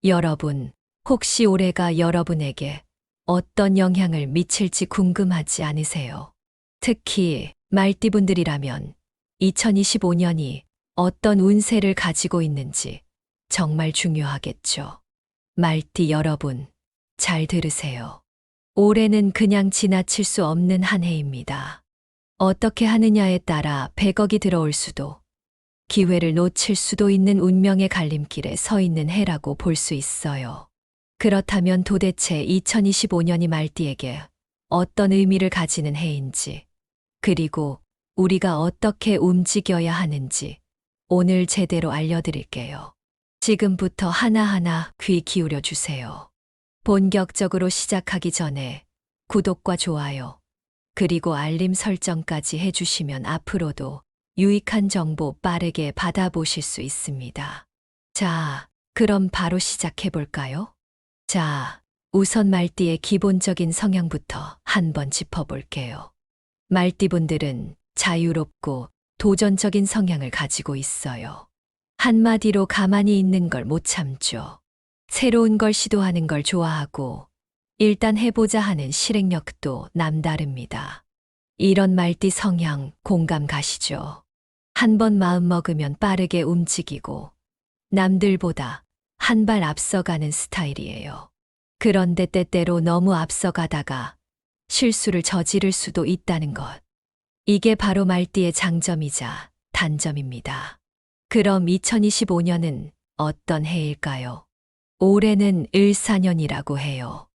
여러분, 혹시 올해가 여러분에게 어떤 영향을 미칠지 궁금하지 않으세요? 특히 말띠분들이라면 2025년이 어떤 운세를 가지고 있는지 정말 중요하겠죠. 말띠 여러분, 잘 들으세요. 올해는 그냥 지나칠 수 없는 한 해입니다. 어떻게 하느냐에 따라 100억이 들어올 수도, 기회를 놓칠 수도 있는 운명의 갈림길에 서 있는 해라고 볼 수 있어요. 그렇다면 도대체 2025년이 말띠에게 어떤 의미를 가지는 해인지, 그리고 우리가 어떻게 움직여야 하는지 오늘 제대로 알려드릴게요. 지금부터 하나하나 귀 기울여 주세요. 본격적으로 시작하기 전에 구독과 좋아요, 그리고 알림 설정까지 해주시면 앞으로도 유익한 정보 빠르게 받아보실 수 있습니다. 자, 그럼 바로 시작해볼까요? 자, 우선 말띠의 기본적인 성향부터 한번 짚어볼게요. 말띠분들은 자유롭고 도전적인 성향을 가지고 있어요. 한마디로 가만히 있는 걸 못 참죠. 새로운 걸 시도하는 걸 좋아하고 일단 해보자 하는 실행력도 남다릅니다. 이런 말띠 성향 공감 가시죠? 한번 마음 먹으면 빠르게 움직이고 남들보다 한 발 앞서가는 스타일이에요. 그런데 때때로 너무 앞서가다가 실수를 저지를 수도 있다는 것. 이게 바로 말띠의 장점이자 단점입니다. 그럼 2025년은 어떤 해일까요? 올해는 을사년이라고 해요.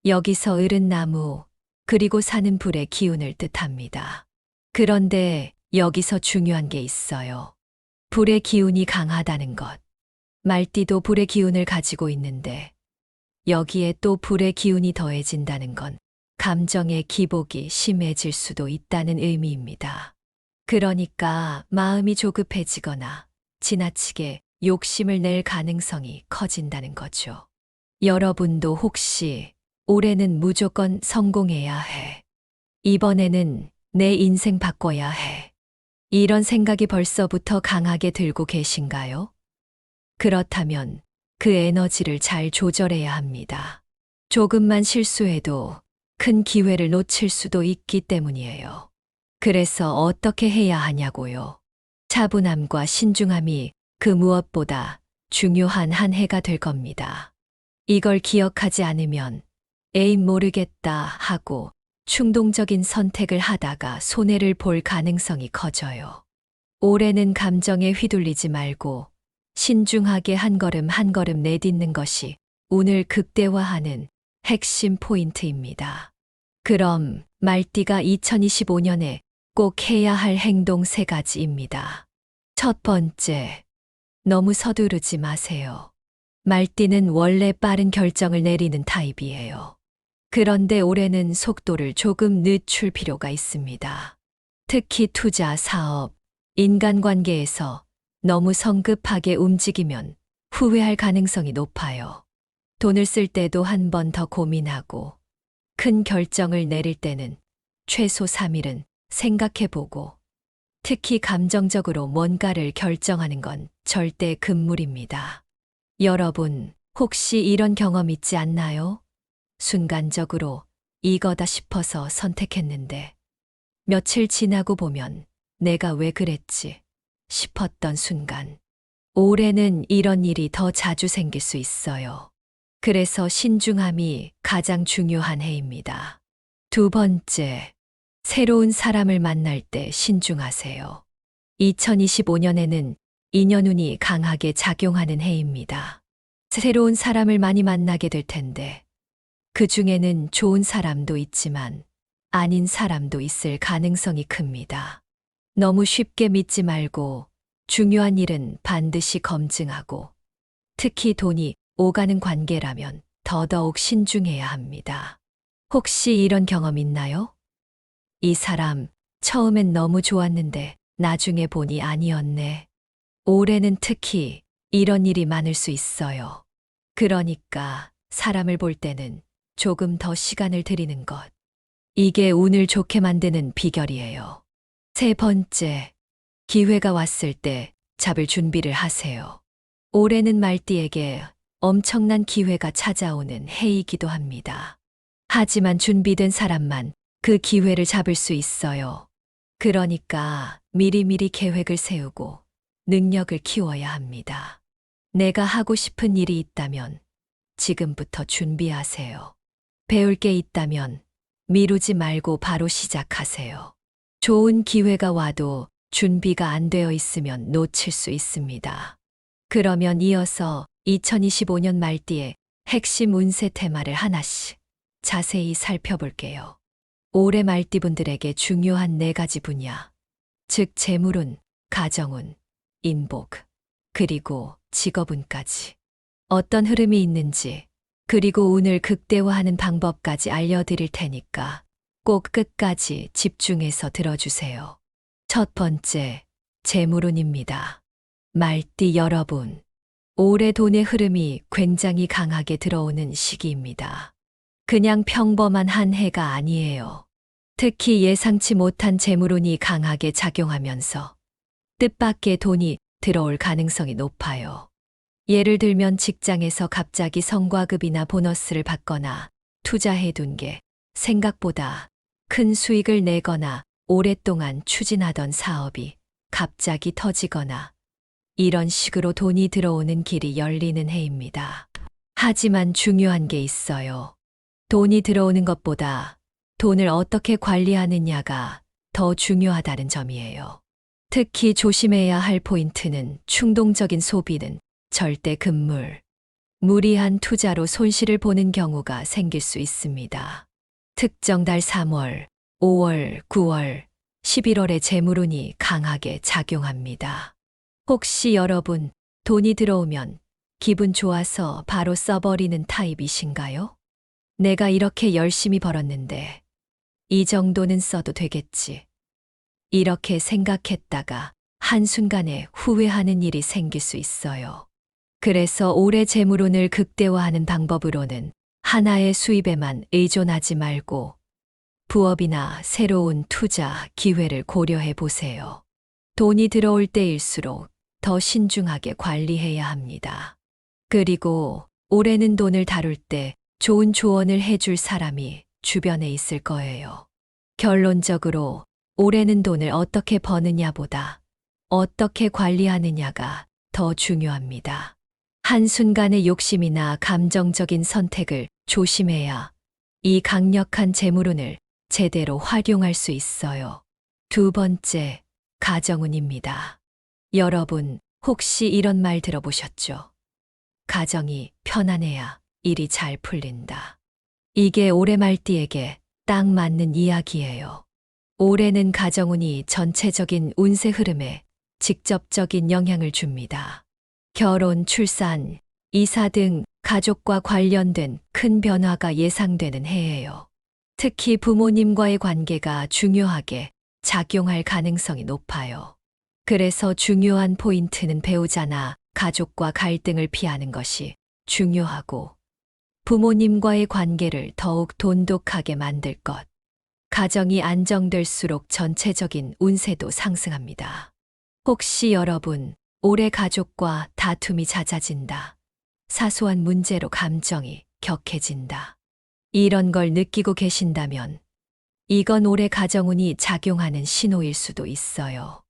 여기서 을은 나무, 그리고 사는 불의 기운을 뜻합니다. 그런데 여기서 중요한 게 있어요. 불의 기운이 강하다는 것. 말띠도 불의 기운을 가지고 있는데 여기에 또 불의 기운이 더해진다는 건 감정의 기복이 심해질 수도 있다는 의미입니다. 그러니까 마음이 조급해지거나 지나치게 욕심을 낼 가능성이 커진다는 거죠. 여러분도 혹시 올해는 무조건 성공해야 해. 이번에는 내 인생 바꿔야 해. 이런 생각이 벌써부터 강하게 들고 계신가요? 그렇다면 그 에너지를 잘 조절해야 합니다. 조금만 실수해도 큰 기회를 놓칠 수도 있기 때문이에요. 그래서 어떻게 해야 하냐고요? 차분함과 신중함이 그 무엇보다 중요한 한 해가 될 겁니다. 이걸 기억하지 않으면 에이 모르겠다 하고 충동적인 선택을 하다가 손해를 볼 가능성이 커져요. 올해는 감정에 휘둘리지 말고 신중하게 한 걸음 한 걸음 내딛는 것이 운을 극대화하는 핵심 포인트입니다. 그럼 말띠가 2025년에 꼭 해야 할 행동 3가지입니다. 첫 번째, 너무 서두르지 마세요. 말띠는 원래 빠른 결정을 내리는 타입이에요. 그런데 올해는 속도를 조금 늦출 필요가 있습니다. 특히 투자, 사업, 인간관계에서 너무 성급하게 움직이면 후회할 가능성이 높아요. 돈을 쓸 때도 한 번 더 고민하고 큰 결정을 내릴 때는 최소 3일은 생각해보고 특히 감정적으로 뭔가를 결정하는 건 절대 금물입니다. 여러분, 혹시 이런 경험 있지 않나요? 순간적으로 이거다 싶어서 선택했는데 며칠 지나고 보면 내가 왜 그랬지 싶었던 순간. 올해는 이런 일이 더 자주 생길 수 있어요. 그래서 신중함이 가장 중요한 해입니다. 두 번째, 새로운 사람을 만날 때 신중하세요. 2025년에는 인연운이 강하게 작용하는 해입니다. 새로운 사람을 많이 만나게 될 텐데 그 중에는 좋은 사람도 있지만 아닌 사람도 있을 가능성이 큽니다. 너무 쉽게 믿지 말고 중요한 일은 반드시 검증하고 특히 돈이 오가는 관계라면 더더욱 신중해야 합니다. 혹시 이런 경험 있나요? 이 사람 처음엔 너무 좋았는데 나중에 보니 아니었네. 올해는 특히 이런 일이 많을 수 있어요. 그러니까 사람을 볼 때는 조금 더 시간을 들이는 것. 이게 운을 좋게 만드는 비결이에요. 세 번째, 기회가 왔을 때 잡을 준비를 하세요. 올해는 말띠에게 엄청난 기회가 찾아오는 해이기도 합니다. 하지만 준비된 사람만 그 기회를 잡을 수 있어요. 그러니까 미리미리 계획을 세우고 능력을 키워야 합니다. 내가 하고 싶은 일이 있다면 지금부터 준비하세요. 배울 게 있다면 미루지 말고 바로 시작하세요. 좋은 기회가 와도 준비가 안 되어 있으면 놓칠 수 있습니다. 그러면 이어서 2025년 말띠의 핵심 운세 테마를 하나씩 자세히 살펴볼게요. 올해 말띠분들에게 중요한 4가지 분야, 즉 재물운, 가정운, 인복, 그리고 직업운까지. 어떤 흐름이 있는지, 그리고 운을 극대화하는 방법까지 알려드릴 테니까 꼭 끝까지 집중해서 들어주세요. 첫 번째, 재물운입니다. 말띠 여러분, 올해 돈의 흐름이 굉장히 강하게 들어오는 시기입니다. 그냥 평범한 한 해가 아니에요. 특히 예상치 못한 재물운이 강하게 작용하면서 뜻밖의 돈이 들어올 가능성이 높아요. 예를 들면 직장에서 갑자기 성과급이나 보너스를 받거나 투자해둔 게 생각보다 큰 수익을 내거나 오랫동안 추진하던 사업이 갑자기 터지거나 이런 식으로 돈이 들어오는 길이 열리는 해입니다. 하지만 중요한 게 있어요. 돈이 들어오는 것보다 돈을 어떻게 관리하느냐가 더 중요하다는 점이에요. 특히 조심해야 할 포인트는 충동적인 소비는 절대 금물, 무리한 투자로 손실을 보는 경우가 생길 수 있습니다. 특정 달 3월, 5월, 9월, 11월에 재물운이 강하게 작용합니다. 혹시 여러분 돈이 들어오면 기분 좋아서 바로 써버리는 타입이신가요? 내가 이렇게 열심히 벌었는데 이 정도는 써도 되겠지. 이렇게 생각했다가 한순간에 후회하는 일이 생길 수 있어요. 그래서 올해 재물운을 극대화하는 방법으로는 하나의 수입에만 의존하지 말고 부업이나 새로운 투자 기회를 고려해 보세요. 돈이 들어올 때일수록 더 신중하게 관리해야 합니다. 그리고 올해는 돈을 다룰 때 좋은 조언을 해줄 사람이 주변에 있을 거예요. 결론적으로 올해는 돈을 어떻게 버느냐보다 어떻게 관리하느냐가 더 중요합니다. 한순간의 욕심이나 감정적인 선택을 조심해야 이 강력한 재물운을 제대로 활용할 수 있어요. 두 번째, 가정운입니다. 여러분, 혹시 이런 말 들어보셨죠? 가정이 편안해야 일이 잘 풀린다. 이게 올해 말띠에게 딱 맞는 이야기예요. 올해는 가정운이 전체적인 운세 흐름에 직접적인 영향을 줍니다. 결혼, 출산, 이사 등 가족과 관련된 큰 변화가 예상되는 해예요. 특히 부모님과의 관계가 중요하게 작용할 가능성이 높아요. 그래서 중요한 포인트는 배우자나 가족과 갈등을 피하는 것이 중요하고 부모님과의 관계를 더욱 돈독하게 만들 것. 가정이 안정될수록 전체적인 운세도 상승합니다. 혹시 여러분, 올해 가족과 다툼이 잦아진다. 사소한 문제로 감정이 격해진다. 이런 걸 느끼고 계신다면 이건 올해 가정운이 작용하는 신호일 수도 있어요.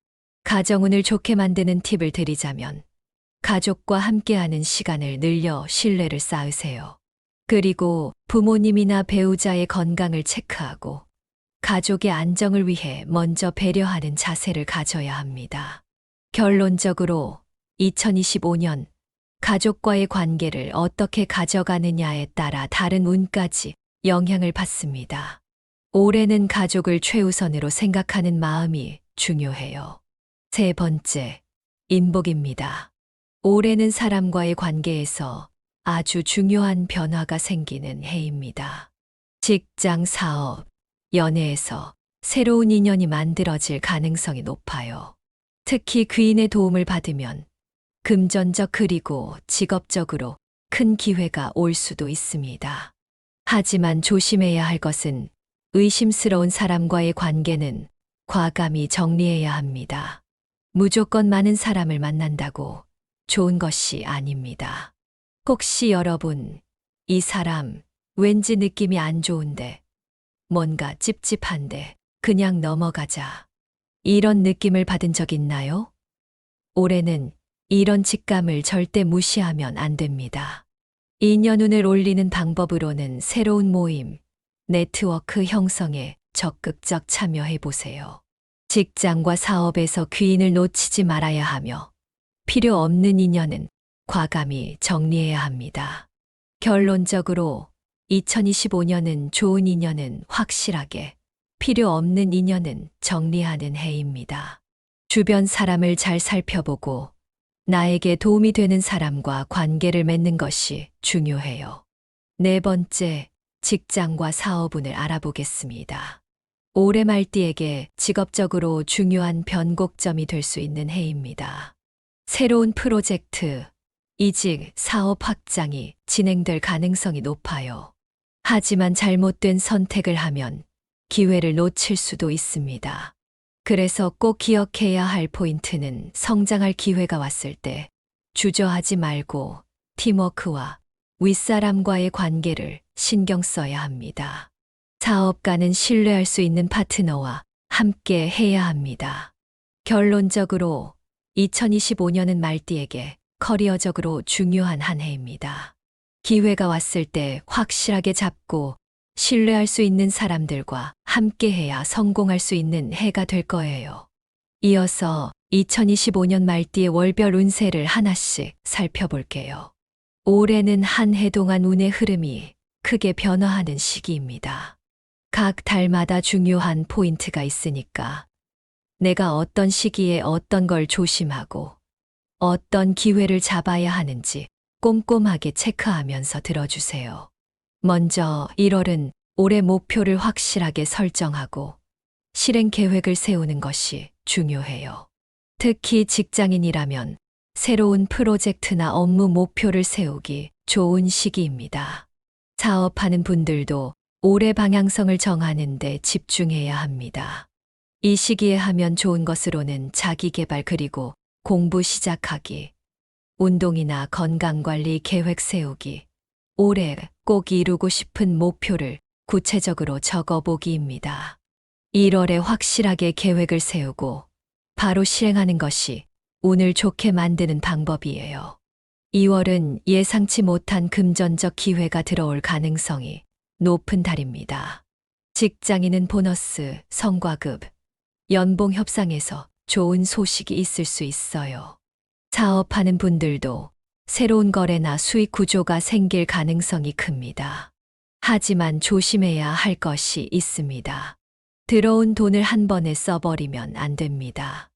가정운을 좋게 만드는 팁을 드리자면 가족과 함께하는 시간을 늘려 신뢰를 쌓으세요. 그리고 부모님이나 배우자의 건강을 체크하고 가족의 안정을 위해 먼저 배려하는 자세를 가져야 합니다. 결론적으로 2025년 가족과의 관계를 어떻게 가져가느냐에 따라 다른 운까지 영향을 받습니다. 올해는 가족을 최우선으로 생각하는 마음이 중요해요. 세 번째, 인복입니다. 올해는 사람과의 관계에서 아주 중요한 변화가 생기는 해입니다. 직장, 사업, 연애에서 새로운 인연이 만들어질 가능성이 높아요. 특히 귀인의 도움을 받으면 금전적 그리고 직업적으로 큰 기회가 올 수도 있습니다. 하지만 조심해야 할 것은 의심스러운 사람과의 관계는 과감히 정리해야 합니다. 무조건 많은 사람을 만난다고 좋은 것이 아닙니다. 혹시 여러분, 이 사람 왠지 느낌이 안 좋은데, 뭔가 찝찝한데, 그냥 넘어가자. 이런 느낌을 받은 적 있나요? 올해는 이런 직감을 절대 무시하면 안 됩니다. 인연운을 올리는 방법으로는 새로운 모임, 네트워크 형성에 적극적 참여해 보세요. 직장과 사업에서 귀인을 놓치지 말아야 하며 필요 없는 인연은 과감히 정리해야 합니다. 결론적으로 2025년은 좋은 인연은 확실하게, 필요 없는 인연은 정리하는 해입니다. 주변 사람을 잘 살펴보고 나에게 도움이 되는 사람과 관계를 맺는 것이 중요해요. 네 번째, 직장과 사업운을 알아보겠습니다. 올해 말띠에게 직업적으로 중요한 변곡점이 될 수 있는 해입니다. 새로운 프로젝트, 이직, 사업 확장이 진행될 가능성이 높아요. 하지만 잘못된 선택을 하면 기회를 놓칠 수도 있습니다. 그래서 꼭 기억해야 할 포인트는 성장할 기회가 왔을 때 주저하지 말고 팀워크와 윗사람과의 관계를 신경 써야 합니다. 사업가는 신뢰할 수 있는 파트너와 함께 해야 합니다. 결론적으로 2025년은 말띠에게 커리어적으로 중요한 한 해입니다. 기회가 왔을 때 확실하게 잡고 신뢰할 수 있는 사람들과 함께해야 성공할 수 있는 해가 될 거예요. 이어서 2025년 말띠의 월별 운세를 하나씩 살펴볼게요. 올해는 한 해 동안 운의 흐름이 크게 변화하는 시기입니다. 각 달마다 중요한 포인트가 있으니까 내가 어떤 시기에 어떤 걸 조심하고 어떤 기회를 잡아야 하는지 꼼꼼하게 체크하면서 들어주세요. 먼저 1월은 올해 목표를 확실하게 설정하고 실행 계획을 세우는 것이 중요해요. 특히 직장인이라면 새로운 프로젝트나 업무 목표를 세우기 좋은 시기입니다. 사업하는 분들도 올해 방향성을 정하는 데 집중해야 합니다. 이 시기에 하면 좋은 것으로는 자기 개발 그리고 공부 시작하기, 운동이나 건강관리 계획 세우기, 올해 꼭 이루고 싶은 목표를 구체적으로 적어보기입니다. 1월에 확실하게 계획을 세우고 바로 실행하는 것이 운을 좋게 만드는 방법이에요. 2월은 예상치 못한 금전적 기회가 들어올 가능성이 높은 달입니다. 직장인은 보너스, 성과급, 연봉 협상에서 좋은 소식이 있을 수 있어요. 사업하는 분들도 새로운 거래나 수익 구조가 생길 가능성이 큽니다. 하지만 조심해야 할 것이 있습니다. 들어온 돈을 한 번에 써버리면 안 됩니다.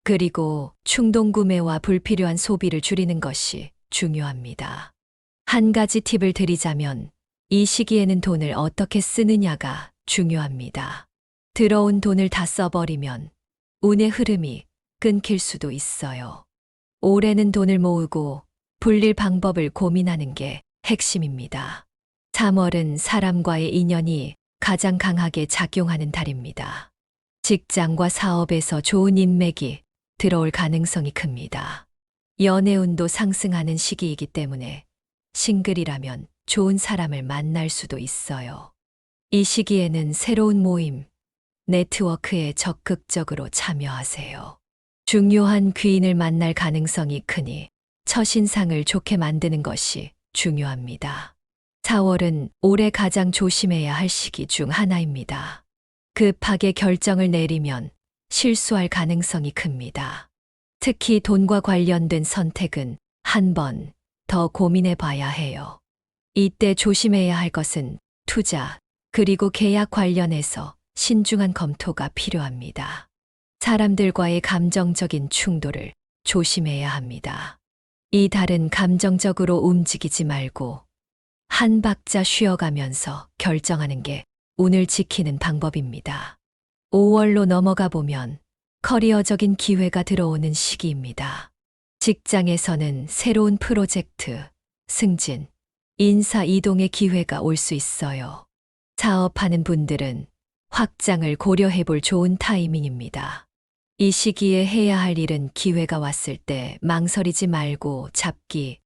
그리고 충동 구매와 불필요한 소비를 줄이는 것이 중요합니다. 한 가지 팁을 드리자면 이 시기에는 돈을 어떻게 쓰느냐가 중요합니다. 들어온 돈을 다 써버리면 운의 흐름이 끊길 수도 있어요. 올해는 돈을 모으고 불릴 방법을 고민하는 게 핵심입니다. 3월은 사람과의 인연이 가장 강하게 작용하는 달입니다. 직장과 사업에서 좋은 인맥이 들어올 가능성이 큽니다. 연애운도 상승하는 시기이기 때문에 싱글이라면 좋은 사람을 만날 수도 있어요. 이 시기에는 새로운 모임, 네트워크에 적극적으로 참여하세요. 중요한 귀인을 만날 가능성이 크니 첫인상을 좋게 만드는 것이 중요합니다. 4월은 올해 가장 조심해야 할 시기 중 하나입니다. 급하게 결정을 내리면 실수할 가능성이 큽니다. 특히 돈과 관련된 선택은 한 번 더 고민해 봐야 해요. 이때 조심해야 할 것은 투자, 그리고 계약 관련해서 신중한 검토가 필요합니다. 사람들과의 감정적인 충돌을 조심해야 합니다. 이 달은 감정적으로 움직이지 말고 한 박자 쉬어가면서 결정하는 게 운을 지키는 방법입니다. 5월로 넘어가 보면 커리어적인 기회가 들어오는 시기입니다. 직장에서는 새로운 프로젝트, 승진, 인사 이동의 기회가 올 수 있어요. 사업하는 분들은 확장을 고려해 볼 좋은 타이밍입니다. 이 시기에 해야 할 일은 기회가 왔을 때 망설이지 말고 잡기,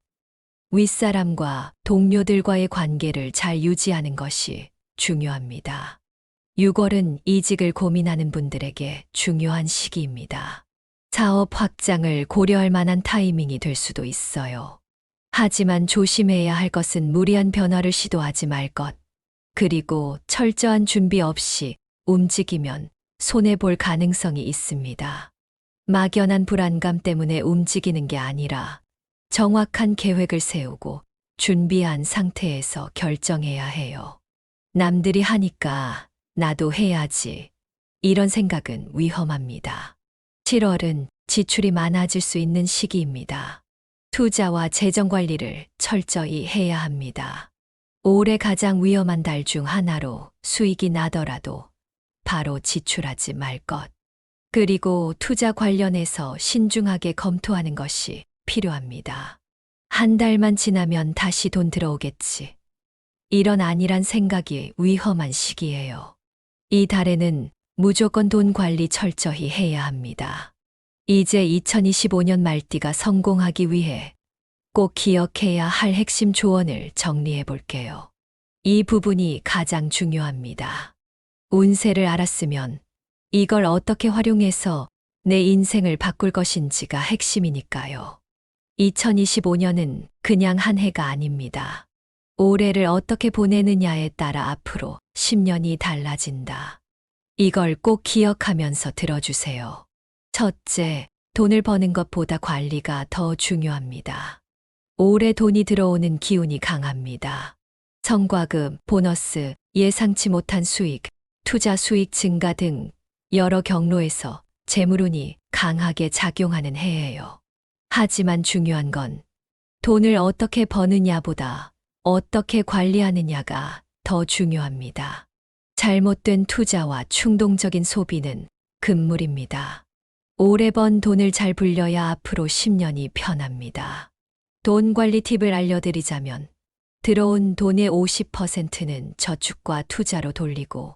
윗사람과 동료들과의 관계를 잘 유지하는 것이 중요합니다. 6월은 이직을 고민하는 분들에게 중요한 시기입니다. 사업 확장을 고려할 만한 타이밍이 될 수도 있어요. 하지만 조심해야 할 것은 무리한 변화를 시도하지 말 것, 그리고 철저한 준비 없이 움직이면 손해볼 가능성이 있습니다. 막연한 불안감 때문에 움직이는 게 아니라 정확한 계획을 세우고 준비한 상태에서 결정해야 해요. 남들이 하니까 나도 해야지. 이런 생각은 위험합니다. 7월은 지출이 많아질 수 있는 시기입니다. 투자와 재정 관리를 철저히 해야 합니다. 올해 가장 위험한 달 중 하나로 수익이 나더라도 바로 지출하지 말 것. 그리고 투자 관련해서 신중하게 검토하는 것이 필요합니다. 한 달만 지나면 다시 돈 들어오겠지. 이런 안일한 생각이 위험한 시기예요. 이 달에는 무조건 돈 관리 철저히 해야 합니다. 이제 2025년 말띠가 성공하기 위해 꼭 기억해야 할 핵심 조언을 정리해 볼게요. 이 부분이 가장 중요합니다. 운세를 알았으면 이걸 어떻게 활용해서 내 인생을 바꿀 것인지가 핵심이니까요. 2025년은 그냥 한 해가 아닙니다. 올해를 어떻게 보내느냐에 따라 앞으로 10년이 달라진다. 이걸 꼭 기억하면서 들어주세요. 첫째, 돈을 버는 것보다 관리가 더 중요합니다. 올해 돈이 들어오는 기운이 강합니다. 성과급, 보너스, 예상치 못한 수익, 투자 수익 증가 등 여러 경로에서 재물운이 강하게 작용하는 해예요. 하지만 중요한 건 돈을 어떻게 버느냐보다 어떻게 관리하느냐가 더 중요합니다. 잘못된 투자와 충동적인 소비는 금물입니다. 오래 번 돈을 잘 불려야 앞으로 10년이 편합니다. 돈 관리 팁을 알려드리자면 들어온 돈의 50%는 저축과 투자로 돌리고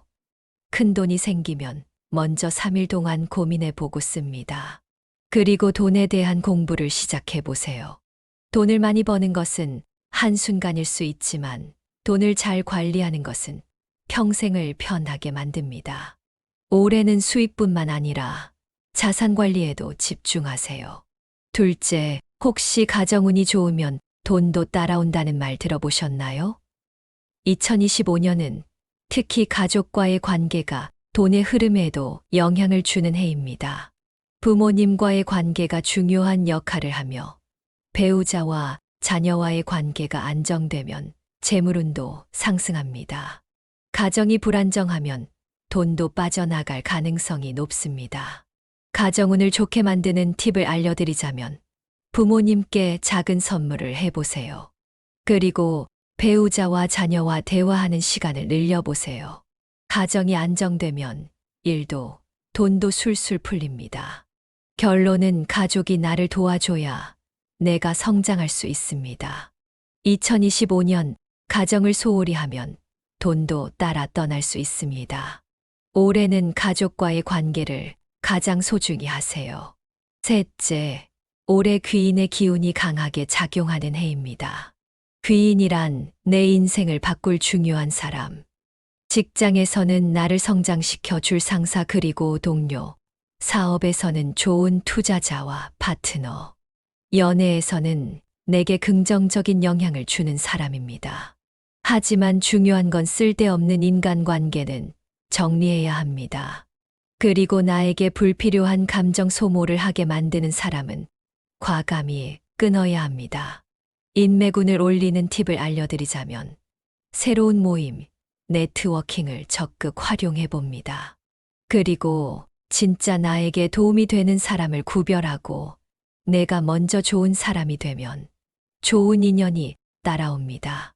큰 돈이 생기면 먼저 3일 동안 고민해 보고 씁니다. 그리고 돈에 대한 공부를 시작해 보세요. 돈을 많이 버는 것은 한순간일 수 있지만 돈을 잘 관리하는 것은 평생을 편하게 만듭니다. 올해는 수익뿐만 아니라 자산 관리에도 집중하세요. 둘째, 혹시 가정운이 좋으면 돈도 따라온다는 말 들어보셨나요? 2025년은 특히 가족과의 관계가 돈의 흐름에도 영향을 주는 해입니다. 부모님과의 관계가 중요한 역할을 하며 배우자와 자녀와의 관계가 안정되면 재물운도 상승합니다. 가정이 불안정하면 돈도 빠져나갈 가능성이 높습니다. 가정운을 좋게 만드는 팁을 알려드리자면 부모님께 작은 선물을 해보세요. 그리고 배우자와 자녀와 대화하는 시간을 늘려보세요. 가정이 안정되면 일도 돈도 술술 풀립니다. 결론은 가족이 나를 도와줘야 내가 성장할 수 있습니다. 2025년 가정을 소홀히 하면 돈도 따라 떠날 수 있습니다. 올해는 가족과의 관계를 가장 소중히 하세요. 셋째, 올해 귀인의 기운이 강하게 작용하는 해입니다. 귀인이란 내 인생을 바꿀 중요한 사람. 직장에서는 나를 성장시켜 줄 상사 그리고 동료, 사업에서는 좋은 투자자와 파트너, 연애에서는 내게 긍정적인 영향을 주는 사람입니다. 하지만 중요한 건 쓸데없는 인간관계는 정리해야 합니다. 그리고 나에게 불필요한 감정 소모를 하게 만드는 사람은 과감히 끊어야 합니다. 인맥운을 올리는 팁을 알려드리자면 새로운 모임, 네트워킹을 적극 활용해 봅니다. 그리고 진짜 나에게 도움이 되는 사람을 구별하고 내가 먼저 좋은 사람이 되면 좋은 인연이 따라옵니다.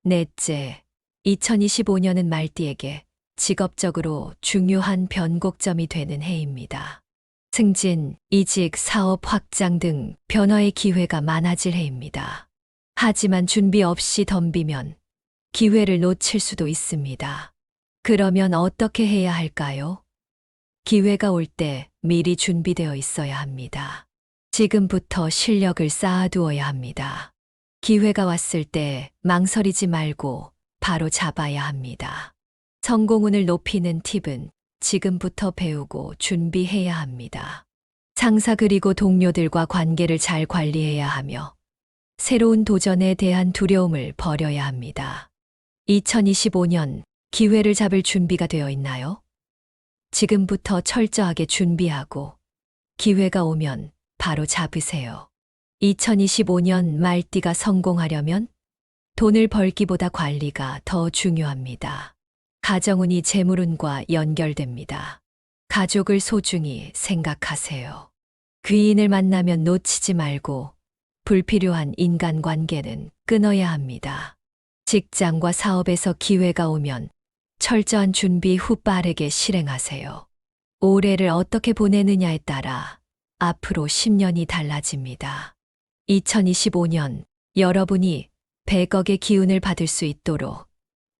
넷째, 2025년은 말띠에게 직업적으로 중요한 변곡점이 되는 해입니다. 승진, 이직, 사업 확장 등 변화의 기회가 많아질 해입니다. 하지만 준비 없이 덤비면 기회를 놓칠 수도 있습니다. 그러면 어떻게 해야 할까요? 기회가 올 때 미리 준비되어 있어야 합니다. 지금부터 실력을 쌓아두어야 합니다. 기회가 왔을 때 망설이지 말고 바로 잡아야 합니다. 성공운을 높이는 팁은 지금부터 배우고 준비해야 합니다. 상사 그리고 동료들과 관계를 잘 관리해야 하며 새로운 도전에 대한 두려움을 버려야 합니다. 2025년 기회를 잡을 준비가 되어 있나요? 지금부터 철저하게 준비하고 기회가 오면 바로 잡으세요. 2025년 말띠가 성공하려면 돈을 벌기보다 관리가 더 중요합니다. 가정운이 재물운과 연결됩니다. 가족을 소중히 생각하세요. 귀인을 만나면 놓치지 말고 불필요한 인간관계는 끊어야 합니다. 직장과 사업에서 기회가 오면 철저한 준비 후 빠르게 실행하세요. 올해를 어떻게 보내느냐에 따라 앞으로 10년이 달라집니다. 2025년 여러분이 100억의 기운을 받을 수 있도록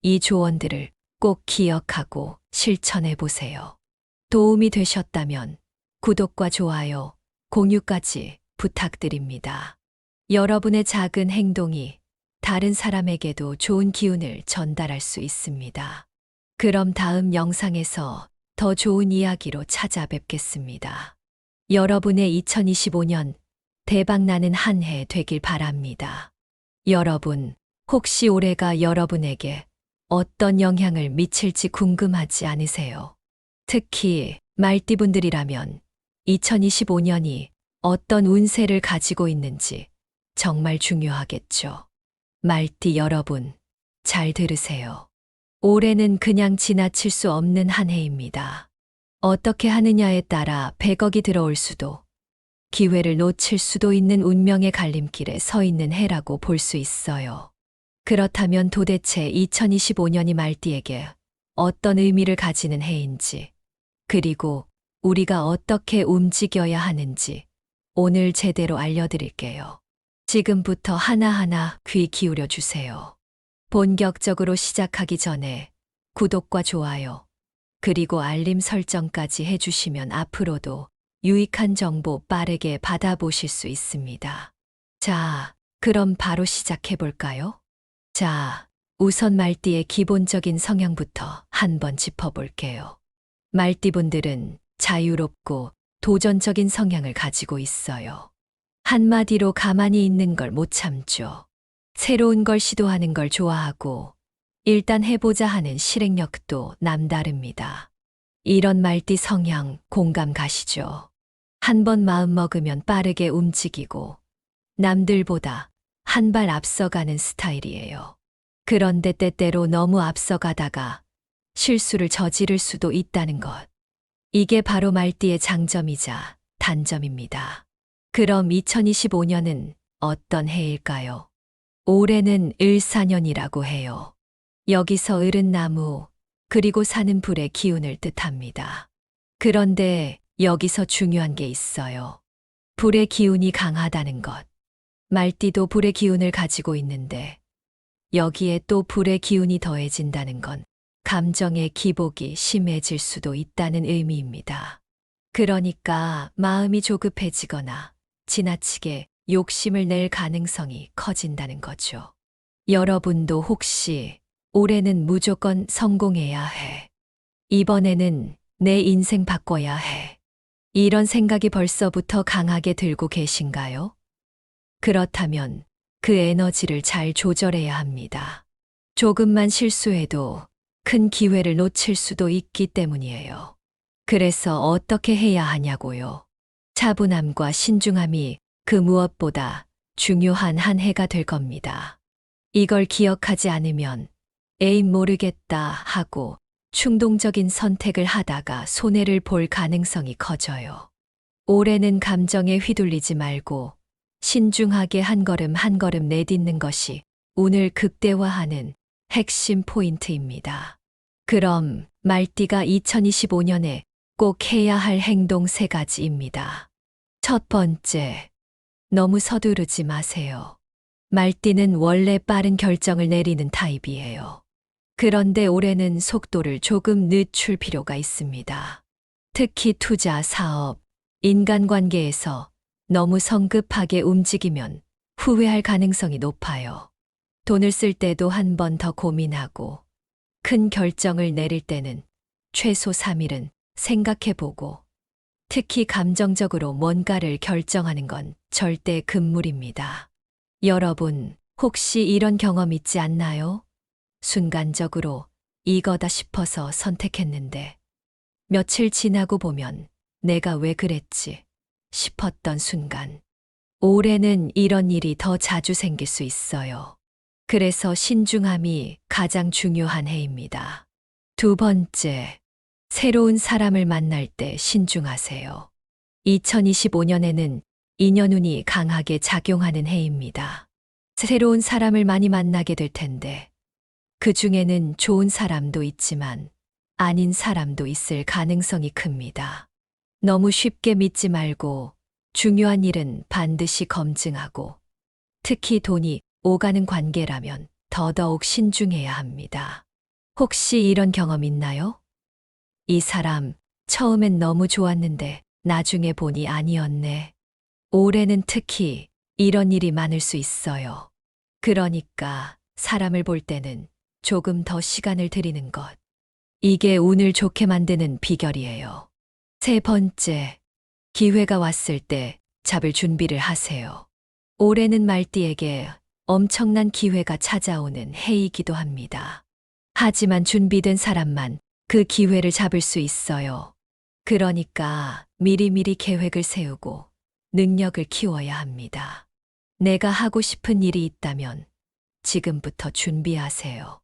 이 조언들을 꼭 기억하고 실천해 보세요. 도움이 되셨다면 구독과 좋아요, 공유까지 부탁드립니다. 여러분의 작은 행동이 다른 사람에게도 좋은 기운을 전달할 수 있습니다. 그럼 다음 영상에서 더 좋은 이야기로 찾아뵙겠습니다. 여러분의 2025년 대박나는 한 해 되길 바랍니다. 여러분, 혹시 올해가 여러분에게 어떤 영향을 미칠지 궁금하지 않으세요? 특히 말띠분들이라면 2025년이 어떤 운세를 가지고 있는지 정말 중요하겠죠. 말띠 여러분, 잘 들으세요. 올해는 그냥 지나칠 수 없는 한 해입니다. 어떻게 하느냐에 따라 100억이 들어올 수도, 기회를 놓칠 수도 있는 운명의 갈림길에 서 있는 해라고 볼 수 있어요. 그렇다면 도대체 2025년이 말띠에게 어떤 의미를 가지는 해인지, 그리고 우리가 어떻게 움직여야 하는지 오늘 제대로 알려드릴게요. 지금부터 하나하나 귀 기울여 주세요. 본격적으로 시작하기 전에 구독과 좋아요, 그리고 알림 설정까지 해주시면 앞으로도 유익한 정보 빠르게 받아보실 수 있습니다. 자, 그럼 바로 시작해볼까요? 자, 우선 말띠의 기본적인 성향부터 한번 짚어볼게요. 말띠분들은 자유롭고 도전적인 성향을 가지고 있어요. 한마디로 가만히 있는 걸 못 참죠. 새로운 걸 시도하는 걸 좋아하고 일단 해보자 하는 실행력도 남다릅니다. 이런 말띠 성향 공감 가시죠? 한번 마음 먹으면 빠르게 움직이고 남들보다 한 발 앞서가는 스타일이에요. 그런데 때때로 너무 앞서가다가 실수를 저지를 수도 있다는 것. 이게 바로 말띠의 장점이자 단점입니다. 그럼 2025년은 어떤 해일까요? 올해는 을사년이라고 해요. 여기서 을은 나무, 그리고 사는 불의 기운을 뜻합니다. 그런데 여기서 중요한 게 있어요. 불의 기운이 강하다는 것. 말띠도 불의 기운을 가지고 있는데 여기에 또 불의 기운이 더해진다는 건 감정의 기복이 심해질 수도 있다는 의미입니다. 그러니까 마음이 조급해지거나 지나치게 욕심을 낼 가능성이 커진다는 거죠. 여러분도 혹시 올해는 무조건 성공해야 해. 이번에는 내 인생 바꿔야 해. 이런 생각이 벌써부터 강하게 들고 계신가요? 그렇다면 그 에너지를 잘 조절해야 합니다. 조금만 실수해도 큰 기회를 놓칠 수도 있기 때문이에요. 그래서 어떻게 해야 하냐고요? 차분함과 신중함이 그 무엇보다 중요한 한 해가 될 겁니다. 이걸 기억하지 않으면 에이 모르겠다 하고 충동적인 선택을 하다가 손해를 볼 가능성이 커져요. 올해는 감정에 휘둘리지 말고 신중하게 한 걸음 한 걸음 내딛는 것이 운을 극대화하는 핵심 포인트입니다. 그럼 말띠가 2025년에 꼭 해야 할 행동 3가지입니다. 첫 번째, 너무 서두르지 마세요. 말띠는 원래 빠른 결정을 내리는 타입이에요. 그런데 올해는 속도를 조금 늦출 필요가 있습니다. 특히 투자, 사업, 인간관계에서 너무 성급하게 움직이면 후회할 가능성이 높아요. 돈을 쓸 때도 한 번 더 고민하고 큰 결정을 내릴 때는 최소 3일은 생각해보고 특히 감정적으로 뭔가를 결정하는 건 절대 금물입니다. 여러분, 혹시 이런 경험 있지 않나요? 순간적으로 이거다 싶어서 선택했는데 며칠 지나고 보면 내가 왜 그랬지 싶었던 순간. 올해는 이런 일이 더 자주 생길 수 있어요. 그래서 신중함이 가장 중요한 해입니다. 두 번째, 새로운 사람을 만날 때 신중하세요. 2025년에는 인연운이 강하게 작용하는 해입니다. 새로운 사람을 많이 만나게 될 텐데, 그 중에는 좋은 사람도 있지만 아닌 사람도 있을 가능성이 큽니다. 너무 쉽게 믿지 말고 중요한 일은 반드시 검증하고 특히 돈이 오가는 관계라면 더더욱 신중해야 합니다. 혹시 이런 경험 있나요? 이 사람 처음엔 너무 좋았는데 나중에 보니 아니었네. 올해는 특히 이런 일이 많을 수 있어요. 그러니까 사람을 볼 때는 조금 더 시간을 들이는 것. 이게 운을 좋게 만드는 비결이에요. 세 번째, 기회가 왔을 때 잡을 준비를 하세요. 올해는 말띠에게 엄청난 기회가 찾아오는 해이기도 합니다. 하지만 준비된 사람만 그 기회를 잡을 수 있어요. 그러니까 미리미리 계획을 세우고 능력을 키워야 합니다. 내가 하고 싶은 일이 있다면 지금부터 준비하세요.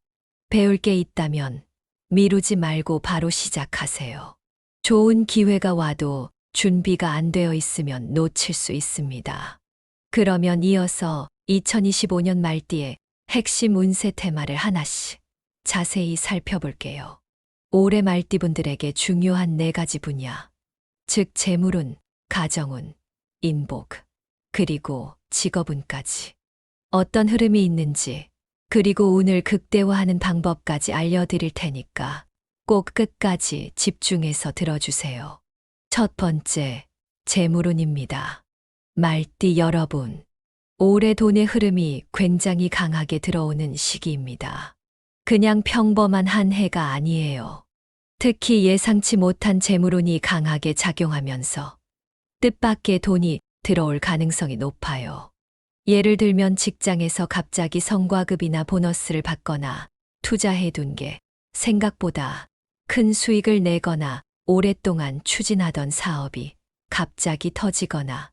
배울 게 있다면 미루지 말고 바로 시작하세요. 좋은 기회가 와도 준비가 안 되어 있으면 놓칠 수 있습니다. 그러면 이어서 2025년 말띠의 핵심 운세 테마를 하나씩 자세히 살펴볼게요. 올해 말띠분들에게 중요한 4가지 분야, 즉 재물운, 가정운, 인복, 그리고 직업운까지. 어떤 흐름이 있는지, 그리고 운을 극대화하는 방법까지 알려드릴 테니까 꼭 끝까지 집중해서 들어주세요. 첫 번째, 재물운입니다. 말띠 여러분, 올해 돈의 흐름이 굉장히 강하게 들어오는 시기입니다. 그냥 평범한 한 해가 아니에요. 특히 예상치 못한 재물운이 강하게 작용하면서 뜻밖의 돈이 들어올 가능성이 높아요. 예를 들면 직장에서 갑자기 성과급이나 보너스를 받거나 투자해둔 게 생각보다 큰 수익을 내거나 오랫동안 추진하던 사업이 갑자기 터지거나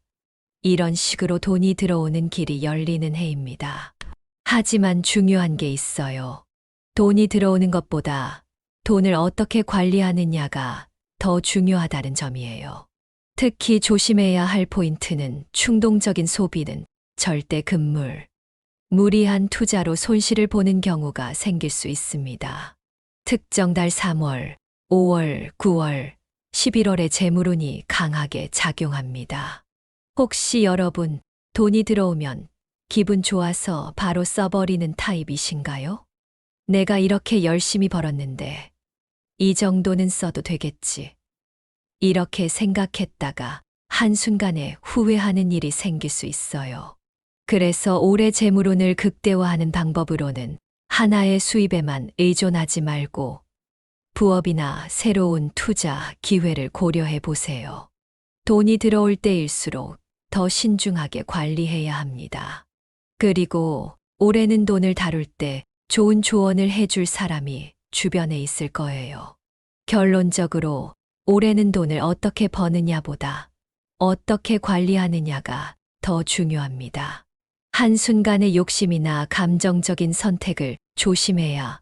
이런 식으로 돈이 들어오는 길이 열리는 해입니다. 하지만 중요한 게 있어요. 돈이 들어오는 것보다 돈을 어떻게 관리하느냐가 더 중요하다는 점이에요. 특히 조심해야 할 포인트는 충동적인 소비는 절대 금물, 무리한 투자로 손실을 보는 경우가 생길 수 있습니다. 특정 달 3월, 5월, 9월, 11월에 재물운이 강하게 작용합니다. 혹시 여러분 돈이 들어오면 기분 좋아서 바로 써버리는 타입이신가요? 내가 이렇게 열심히 벌었는데 이 정도는 써도 되겠지. 이렇게 생각했다가 한순간에 후회하는 일이 생길 수 있어요. 그래서 올해 재물운을 극대화하는 방법으로는 하나의 수입에만 의존하지 말고 부업이나 새로운 투자 기회를 고려해 보세요. 돈이 들어올 때일수록 더 신중하게 관리해야 합니다. 그리고 올해는 돈을 다룰 때 좋은 조언을 해줄 사람이 주변에 있을 거예요. 결론적으로 올해는 돈을 어떻게 버느냐보다 어떻게 관리하느냐가 더 중요합니다. 한순간의 욕심이나 감정적인 선택을 조심해야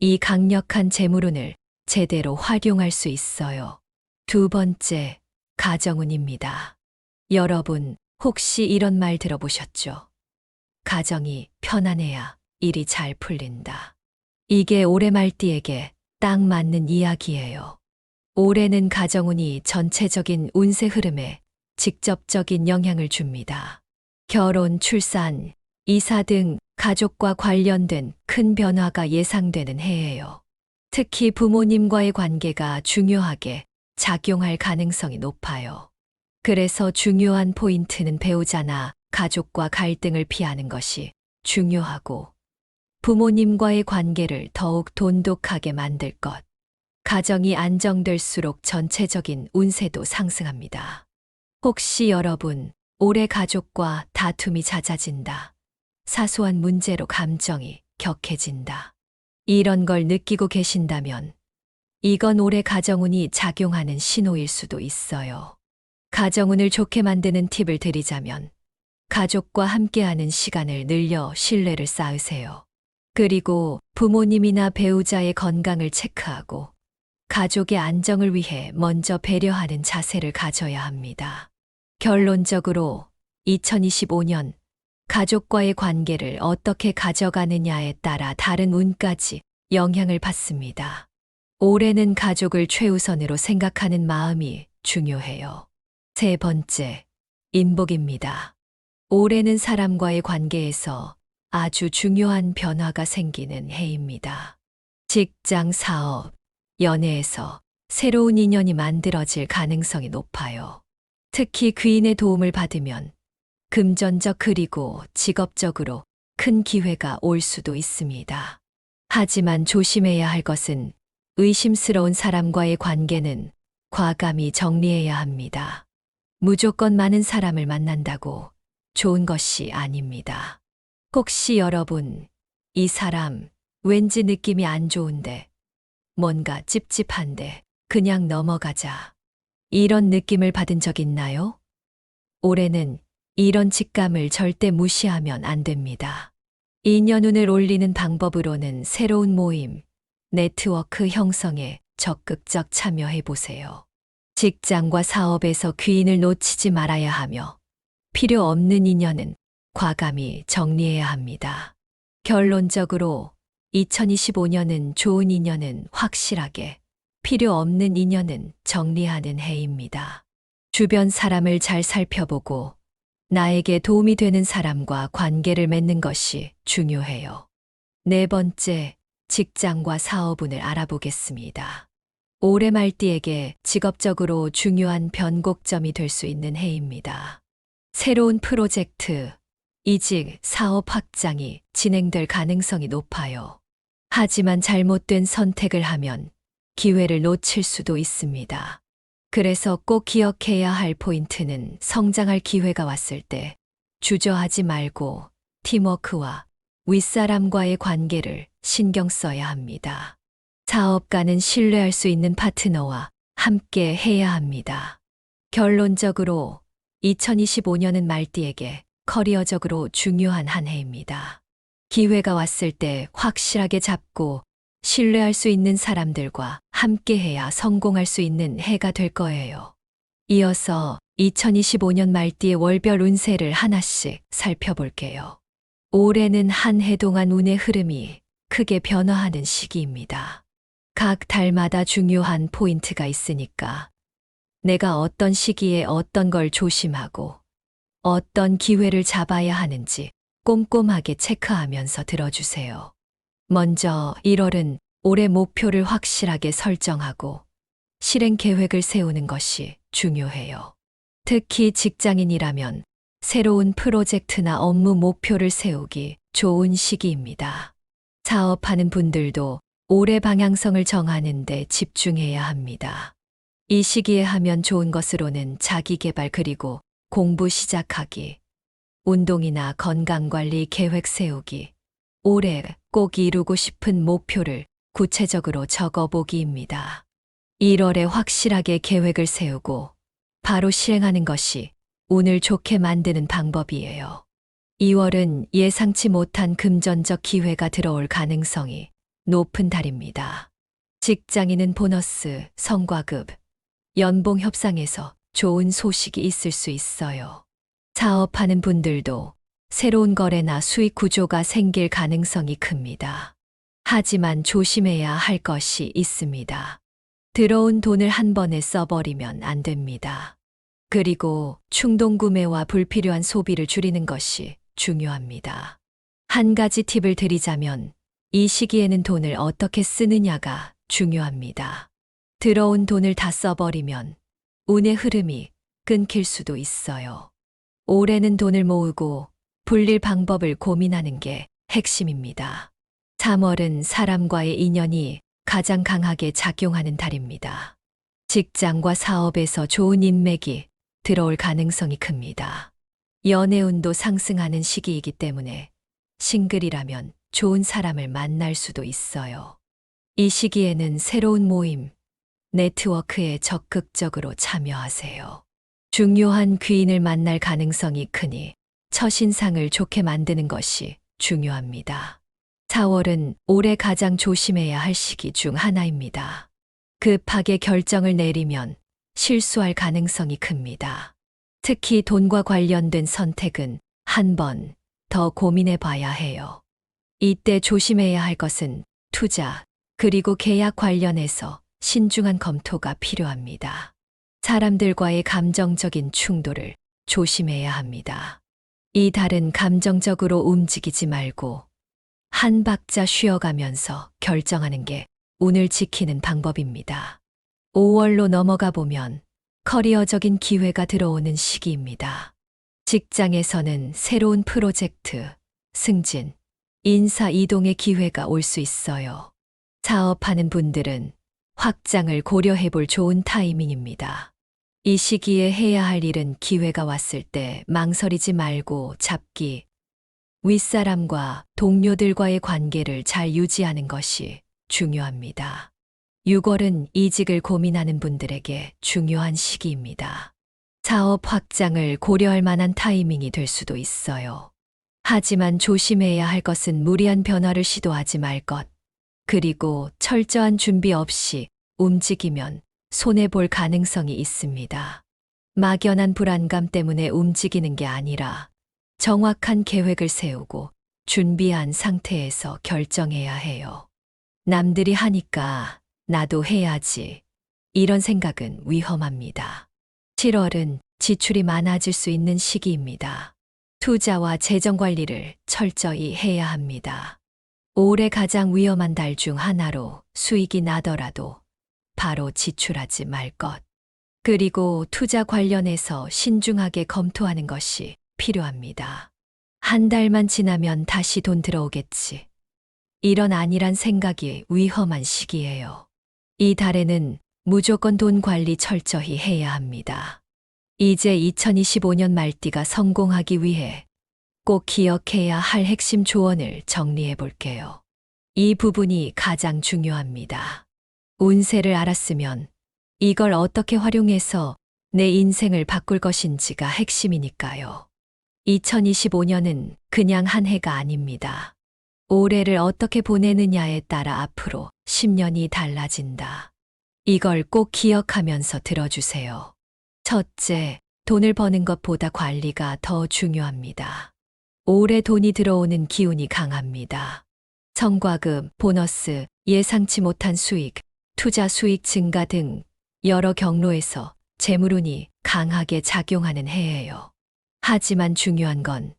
이 강력한 재물운을 제대로 활용할 수 있어요. 두 번째, 가정운입니다. 여러분, 혹시 이런 말 들어보셨죠? 가정이 편안해야 일이 잘 풀린다. 이게 올해 말띠에게 딱 맞는 이야기예요. 올해는 가정운이 전체적인 운세 흐름에 직접적인 영향을 줍니다. 결혼, 출산, 이사 등 가족과 관련된 큰 변화가 예상되는 해예요. 특히 부모님과의 관계가 중요하게 작용할 가능성이 높아요. 그래서 중요한 포인트는 배우자나 가족과 갈등을 피하는 것이 중요하고 부모님과의 관계를 더욱 돈독하게 만들 것. 가정이 안정될수록 전체적인 운세도 상승합니다. 혹시 여러분, 올해 가족과 다툼이 잦아진다. 사소한 문제로 감정이 격해진다. 이런 걸 느끼고 계신다면 이건 올해 가정운이 작용하는 신호일 수도 있어요. 가정운을 좋게 만드는 팁을 드리자면 가족과 함께하는 시간을 늘려 신뢰를 쌓으세요. 그리고 부모님이나 배우자의 건강을 체크하고 가족의 안정을 위해 먼저 배려하는 자세를 가져야 합니다. 결론적으로 2025년 가족과의 관계를 어떻게 가져가느냐에 따라 다른 운까지 영향을 받습니다. 올해는 가족을 최우선으로 생각하는 마음이 중요해요. 세 번째, 인복입니다. 올해는 사람과의 관계에서 아주 중요한 변화가 생기는 해입니다. 직장, 사업, 연애에서 새로운 인연이 만들어질 가능성이 높아요. 특히 귀인의 도움을 받으면 금전적 그리고 직업적으로 큰 기회가 올 수도 있습니다. 하지만 조심해야 할 것은 의심스러운 사람과의 관계는 과감히 정리해야 합니다. 무조건 많은 사람을 만난다고 좋은 것이 아닙니다. 혹시 여러분, 이 사람 왠지 느낌이 안 좋은데, 뭔가 찝찝한데 그냥 넘어가자. 이런 느낌을 받은 적 있나요? 올해는 이런 직감을 절대 무시하면 안 됩니다. 인연운을 올리는 방법으로는 새로운 모임, 네트워크 형성에 적극적 참여해 보세요. 직장과 사업에서 귀인을 놓치지 말아야 하며 필요 없는 인연은 과감히 정리해야 합니다. 결론적으로 2025년은 좋은 인연은 확실하게, 필요 없는 인연은 정리하는 해입니다. 주변 사람을 잘 살펴보고 나에게 도움이 되는 사람과 관계를 맺는 것이 중요해요. 네 번째, 직장과 사업운을 알아보겠습니다. 올해 말띠에게 직업적으로 중요한 변곡점이 될 수 있는 해입니다. 새로운 프로젝트, 이직, 사업 확장이 진행될 가능성이 높아요. 하지만 잘못된 선택을 하면 기회를 놓칠 수도 있습니다. 그래서 꼭 기억해야 할 포인트는 성장할 기회가 왔을 때 주저하지 말고 팀워크와 윗사람과의 관계를 신경 써야 합니다. 사업가는 신뢰할 수 있는 파트너와 함께 해야 합니다. 결론적으로 2025년은 말띠에게 커리어적으로 중요한 한 해입니다. 기회가 왔을 때 확실하게 잡고 신뢰할 수 있는 사람들과 함께해야 성공할 수 있는 해가 될 거예요. 이어서 2025년 말띠의 월별 운세를 하나씩 살펴볼게요. 올해는 한 해 동안 운의 흐름이 크게 변화하는 시기입니다. 각 달마다 중요한 포인트가 있으니까 내가 어떤 시기에 어떤 걸 조심하고 어떤 기회를 잡아야 하는지 꼼꼼하게 체크하면서 들어주세요. 먼저 1월은 올해 목표를 확실하게 설정하고 실행 계획을 세우는 것이 중요해요. 특히 직장인이라면 새로운 프로젝트나 업무 목표를 세우기 좋은 시기입니다. 사업하는 분들도 올해 방향성을 정하는 데 집중해야 합니다. 이 시기에 하면 좋은 것으로는 자기 개발 그리고 공부 시작하기, 운동이나 건강관리 계획 세우기, 올해 꼭 이루고 싶은 목표를 구체적으로 적어보기입니다. 1월에 확실하게 계획을 세우고 바로 실행하는 것이 운을 좋게 만드는 방법이에요. 2월은 예상치 못한 금전적 기회가 들어올 가능성이 높은 달입니다. 직장인은 보너스, 성과급, 연봉 협상에서 좋은 소식이 있을 수 있어요. 사업하는 분들도 새로운 거래나 수익 구조가 생길 가능성이 큽니다. 하지만 조심해야 할 것이 있습니다. 들어온 돈을 한 번에 써버리면 안 됩니다. 그리고 충동 구매와 불필요한 소비를 줄이는 것이 중요합니다. 한 가지 팁을 드리자면 이 시기에는 돈을 어떻게 쓰느냐가 중요합니다. 들어온 돈을 다 써버리면 운의 흐름이 끊길 수도 있어요. 올해는 돈을 모으고 불릴 방법을 고민하는 게 핵심입니다. 3월은 사람과의 인연이 가장 강하게 작용하는 달입니다. 직장과 사업에서 좋은 인맥이 들어올 가능성이 큽니다. 연애운도 상승하는 시기이기 때문에 싱글이라면 좋은 사람을 만날 수도 있어요. 이 시기에는 새로운 모임, 네트워크에 적극적으로 참여하세요. 중요한 귀인을 만날 가능성이 크니 첫인상을 좋게 만드는 것이 중요합니다. 4월은 올해 가장 조심해야 할 시기 중 하나입니다. 급하게 결정을 내리면 실수할 가능성이 큽니다. 특히 돈과 관련된 선택은 한 번 더 고민해 봐야 해요. 이때 조심해야 할 것은 투자, 그리고 계약 관련해서 신중한 검토가 필요합니다. 사람들과의 감정적인 충돌을 조심해야 합니다. 이 달은 감정적으로 움직이지 말고 한 박자 쉬어가면서 결정하는 게 운을 지키는 방법입니다. 5월로 넘어가 보면 커리어적인 기회가 들어오는 시기입니다. 직장에서는 새로운 프로젝트, 승진, 인사 이동의 기회가 올 수 있어요. 사업하는 분들은 확장을 고려해 볼 좋은 타이밍입니다. 이 시기에 해야 할 일은 기회가 왔을 때 망설이지 말고 잡기, 윗사람과 동료들과의 관계를 잘 유지하는 것이 중요합니다. 6월은 이직을 고민하는 분들에게 중요한 시기입니다. 사업 확장을 고려할 만한 타이밍이 될 수도 있어요. 하지만 조심해야 할 것은 무리한 변화를 시도하지 말 것, 그리고 철저한 준비 없이 움직이면 손해볼 가능성이 있습니다. 막연한 불안감 때문에 움직이는 게 아니라 정확한 계획을 세우고 준비한 상태에서 결정해야 해요. 남들이 하니까 나도 해야지. 이런 생각은 위험합니다. 7월은 지출이 많아질 수 있는 시기입니다. 투자와 재정 관리를 철저히 해야 합니다. 올해 가장 위험한 달 중 하나로 수익이 나더라도 바로 지출하지 말 것. 그리고 투자 관련해서 신중하게 검토하는 것이 필요합니다. 한 달만 지나면 다시 돈 들어오겠지. 이런 안일한 생각이 위험한 시기예요. 이 달에는 무조건 돈 관리 철저히 해야 합니다. 이제 2025년 말띠가 성공하기 위해 꼭 기억해야 할 핵심 조언을 정리해 볼게요. 이 부분이 가장 중요합니다. 운세를 알았으면 이걸 어떻게 활용해서 내 인생을 바꿀 것인지가 핵심이니까요. 2025년은 그냥 한 해가 아닙니다. 올해를 어떻게 보내느냐에 따라 앞으로 10년이 달라진다. 이걸 꼭 기억하면서 들어주세요. 첫째, 돈을 버는 것보다 관리가 더 중요합니다. 올해 돈이 들어오는 기운이 강합니다. 성과급, 보너스, 예상치 못한 수익, 투자 수익 증가 등 여러 경로에서 재물운이 강하게 작용하는 해예요. 하지만 중요한 건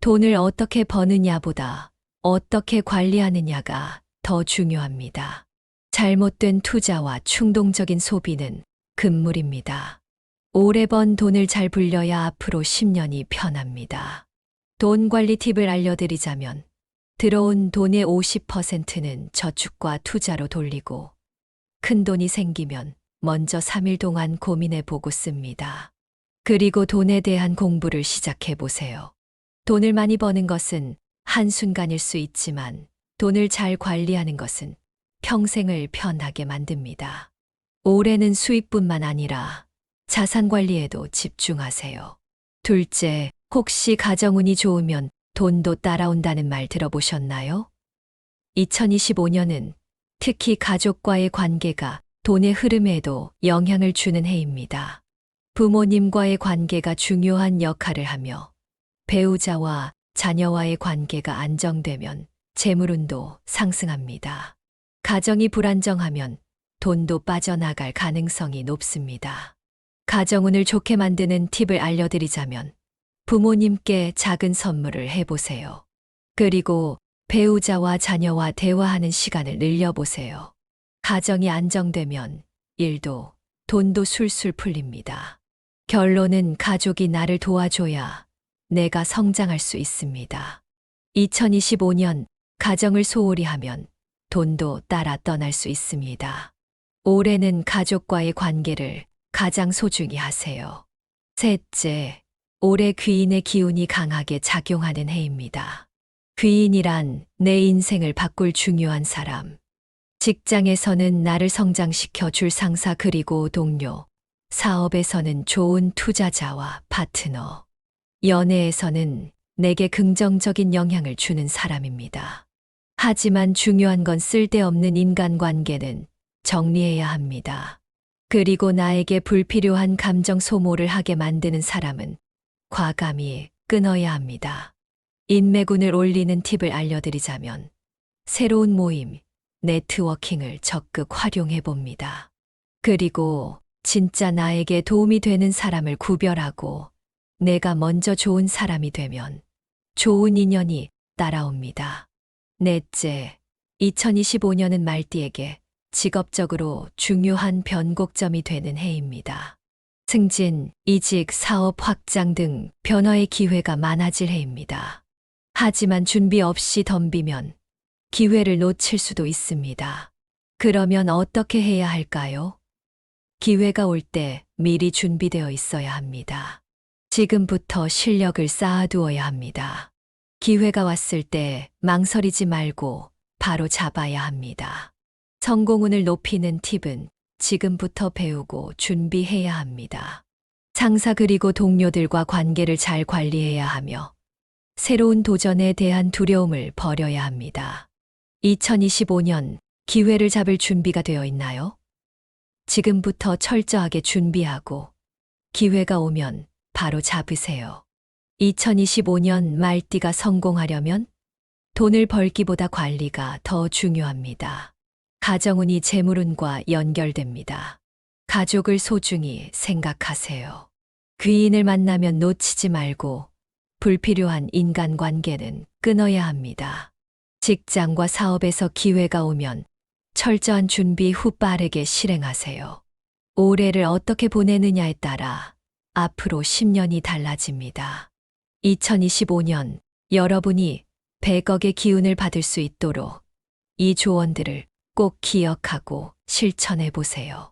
돈을 어떻게 버느냐보다 어떻게 관리하느냐가 더 중요합니다. 잘못된 투자와 충동적인 소비는 금물입니다. 오래 번 돈을 잘 불려야 앞으로 10년이 편합니다. 돈 관리 팁을 알려드리자면 들어온 돈의 50%는 저축과 투자로 돌리고 큰 돈이 생기면 먼저 3일 동안 고민해 보고 씁니다. 그리고 돈에 대한 공부를 시작해 보세요. 돈을 많이 버는 것은 한순간일 수 있지만 돈을 잘 관리하는 것은 평생을 편하게 만듭니다. 올해는 수익뿐만 아니라 자산 관리에도 집중하세요. 둘째, 혹시 가정운이 좋으면 돈도 따라온다는 말 들어보셨나요? 2025년은 특히 가족과의 관계가 돈의 흐름에도 영향을 주는 해입니다. 부모님과의 관계가 중요한 역할을 하며 배우자와 자녀와의 관계가 안정되면 재물운도 상승합니다. 가정이 불안정하면 돈도 빠져나갈 가능성이 높습니다. 가정운을 좋게 만드는 팁을 알려드리자면 부모님께 작은 선물을 해보세요. 그리고 배우자와 자녀와 대화하는 시간을 늘려보세요. 가정이 안정되면 일도 돈도 술술 풀립니다. 결론은 가족이 나를 도와줘야 내가 성장할 수 있습니다. 2025년 가정을 소홀히 하면 돈도 따라 떠날 수 있습니다. 올해는 가족과의 관계를 가장 소중히 하세요. 셋째, 올해 귀인의 기운이 강하게 작용하는 해입니다. 귀인이란 내 인생을 바꿀 중요한 사람. 직장에서는 나를 성장시켜 줄 상사 그리고 동료, 사업에서는 좋은 투자자와 파트너, 연애에서는 내게 긍정적인 영향을 주는 사람입니다. 하지만 중요한 건 쓸데없는 인간관계는 정리해야 합니다. 그리고 나에게 불필요한 감정 소모를 하게 만드는 사람은 과감히 끊어야 합니다. 인맥운을 올리는 팁을 알려드리자면 새로운 모임, 네트워킹을 적극 활용해 봅니다. 그리고 진짜 나에게 도움이 되는 사람을 구별하고 내가 먼저 좋은 사람이 되면 좋은 인연이 따라옵니다. 넷째, 2025년은 말띠에게 직업적으로 중요한 변곡점이 되는 해입니다. 승진, 이직, 사업 확장 등 변화의 기회가 많아질 해입니다. 하지만 준비 없이 덤비면 기회를 놓칠 수도 있습니다. 그러면 어떻게 해야 할까요? 기회가 올 때 미리 준비되어 있어야 합니다. 지금부터 실력을 쌓아두어야 합니다. 기회가 왔을 때 망설이지 말고 바로 잡아야 합니다. 성공운을 높이는 팁은 지금부터 배우고 준비해야 합니다. 상사 그리고 동료들과 관계를 잘 관리해야 하며 새로운 도전에 대한 두려움을 버려야 합니다. 2025년 기회를 잡을 준비가 되어 있나요? 지금부터 철저하게 준비하고 기회가 오면 바로 잡으세요. 2025년 말띠가 성공하려면 돈을 벌기보다 관리가 더 중요합니다. 가정운이 재물운과 연결됩니다. 가족을 소중히 생각하세요. 귀인을 만나면 놓치지 말고 불필요한 인간관계는 끊어야 합니다. 직장과 사업에서 기회가 오면 철저한 준비 후 빠르게 실행하세요. 올해를 어떻게 보내느냐에 따라 앞으로 10년이 달라집니다. 2025년 여러분이 100억의 기운을 받을 수 있도록 이 조언들을 꼭 기억하고 실천해 보세요.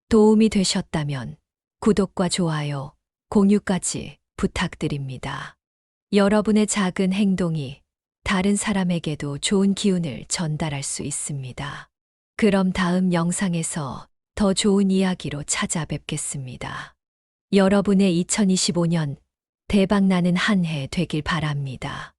도움이 되셨다면 구독과 좋아요, 공유까지 부탁드립니다. 여러분의 작은 행동이 다른 사람에게도 좋은 기운을 전달할 수 있습니다. 그럼 다음 영상에서 더 좋은 이야기로 찾아뵙겠습니다. 여러분의 2025년 대박나는 한 해 되길 바랍니다.